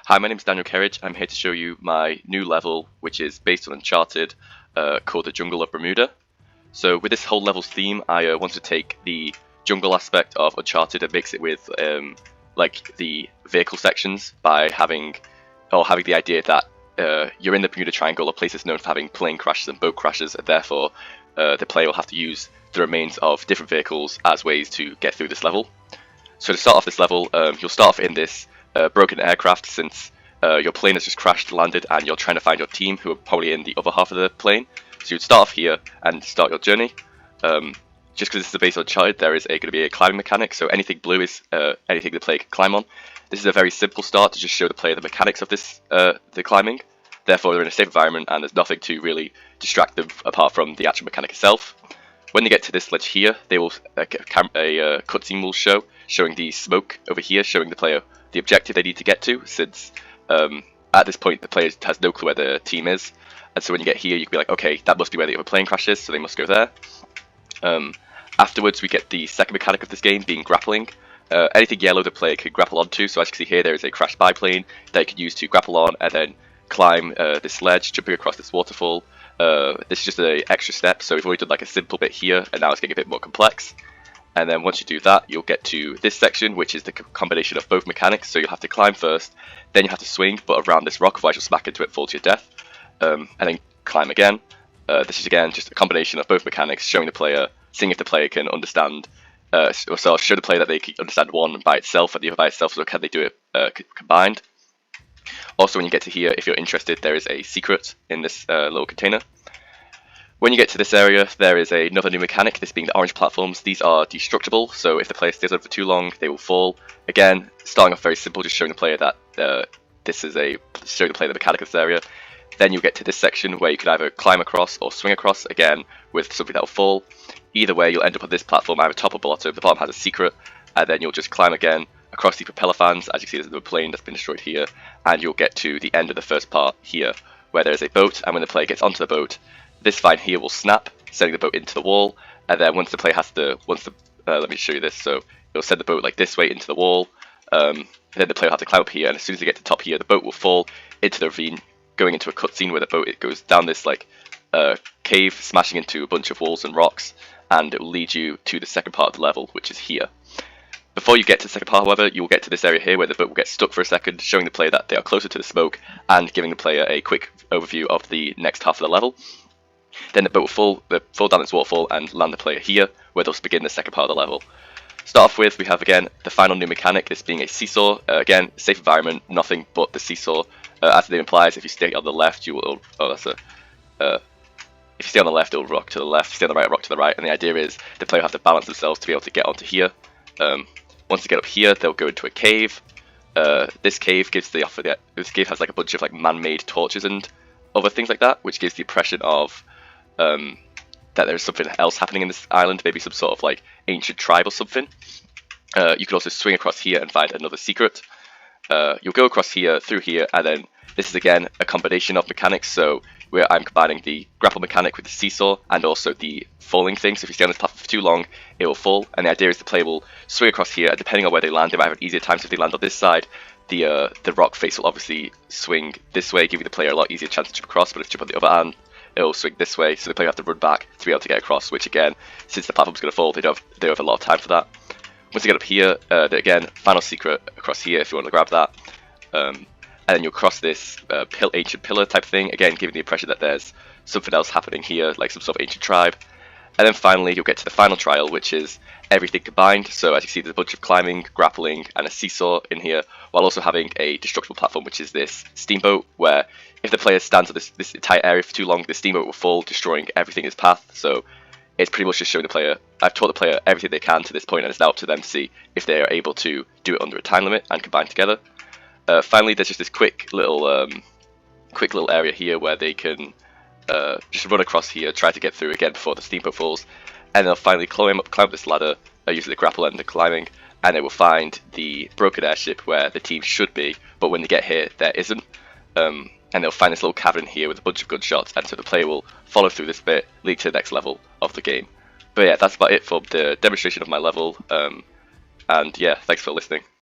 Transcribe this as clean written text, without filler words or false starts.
Hi, my name is Daniel Kerridge. I'm here to show you my new level, which is based on Uncharted, called the Jungle of Bermuda. So with this whole level's theme, I want to take the jungle aspect of Uncharted and mix it with like the vehicle sections by having the idea that you're in the Bermuda Triangle, a place that's known for having plane crashes and boat crashes, and therefore the player will have to use the remains of different vehicles as ways to get through this level. So to start off this level, you'll start off in this broken aircraft, since your plane has just crashed, landed, and you're trying to find your team, who are probably in the other half of the plane. So you'd start off here and start your journey. Just because this is a base on Uncharted, there is going to be a climbing mechanic, so anything blue is anything the player can climb on. This is a very simple start to just show the player the mechanics of this the climbing. Therefore, they're in a safe environment, and there's nothing to really distract them apart from the actual mechanic itself. When they get to this ledge here, they will a cutscene will show, showing the smoke over here, showing the player the objective they need to get to, since at this point the player has no clue where the team is. And so when you get here, you can be like, okay, that must be where the other plane crash is, so they must go there. Afterwards, we get the second mechanic of this game, being grappling. Anything yellow the player can grapple onto, so as you can see here, there is a crashed biplane that you can use to grapple on and then climb this ledge, jumping across this waterfall. This is just an extra step, so we've already done like a simple bit here, and now it's getting a bit more complex. And then once you do that, you'll get to this section, which is the combination of both mechanics. So you'll have to climb first, then you have to swing, but around this rock, otherwise you'll smack into it, fall to your death. And then climb again. This is again just a combination of both mechanics, showing the player, seeing if the player can understand. So I'll show the player that they can understand one by itself and the other by itself, so can they do it combined. Also, when you get to here, if you're interested, there is a secret in this little container. When you get to this area, there is another new mechanic, this being the orange platforms. These are destructible, so if the player stays on for too long, they will fall. Again, starting off very simple, just showing the player that showing the player the mechanic of this area. Then you'll get to this section where you can either climb across or swing across, again, with something that will fall. Either way, you'll end up on this platform, either top or bottom. The bottom has a secret, and then you'll just climb again across the propeller fans. As you can see, there's another plane that's been destroyed here, and you'll get to the end of the first part here, where there is a boat, and when the player gets onto the boat, this vine here will snap, sending the boat into the wall, and then once the player has to, let me show you this, so it'll send the boat like this way into the wall, then the player will have to climb up here, and as soon as they get to the top here, the boat will fall into the ravine, going into a cutscene where the boat goes down this like cave, smashing into a bunch of walls and rocks, and it will lead you to the second part of the level, which is here. Before you get to the second part, however, you will get to this area here where the boat will get stuck for a second, showing the player that they are closer to the smoke, and giving the player a quick overview of the next half of the level. Then the boat will fall down this waterfall and land the player here, where they'll begin the second part of the level. Start off with, we have again the final new mechanic, this being a seesaw. Again, safe environment, nothing but the seesaw. As the name implies, if you stay on the left, you will. If you stay on the left, it'll rock to the left. If you stay on the right, it'll rock to the right. And the idea is the player will have to balance themselves to be able to get onto here. Once they get up here, they'll go into a cave. This cave gives this cave has like a bunch of like man-made torches and other things like that, which gives the impression of that there's something else happening in this island, maybe some sort of like ancient tribe or something. You can also swing across here and find another secret. You'll go across here, through here, and then this is again a combination of mechanics, so where I'm combining the grapple mechanic with the seesaw and also the falling thing. So if you stay on this platform for too long, it will fall, and the idea is the player will swing across here, and depending on where they land, they might have an easier time. So if they land on this side, the rock face will obviously swing this way, giving the player a lot easier chance to jump across, but if you jump on the other hand, it'll swing this way, so the player have to run back to be able to get across, which again, since the platform's going to fall, they don't have a lot of time for that. Once you get up here, again, final secret across here if you want to grab that. And then you'll cross this ancient pillar type thing, again giving the impression that there's something else happening here, like some sort of ancient tribe. And then finally, you'll get to the final trial, which is everything combined. So as you see, there's a bunch of climbing, grappling, and a seesaw in here, while also having a destructible platform, which is this steamboat, where if the player stands on this entire area for too long, the steamboat will fall, destroying everything in its path. So it's pretty much just showing the player, I've taught the player everything they can to this point, and it's now up to them to see if they are able to do it under a time limit and combine together. Finally, there's just this quick little area here where they can just run across here, try to get through again before the steamboat falls, and they'll finally climb up this ladder using the grapple and the climbing, and they will find the broken airship where the team should be, but when they get here, there isn't. And they'll find this little cavern here with a bunch of gunshots, and so the player will follow through this bit, lead to the next level of the game. But yeah, that's about it for the demonstration of my level, and yeah, thanks for listening.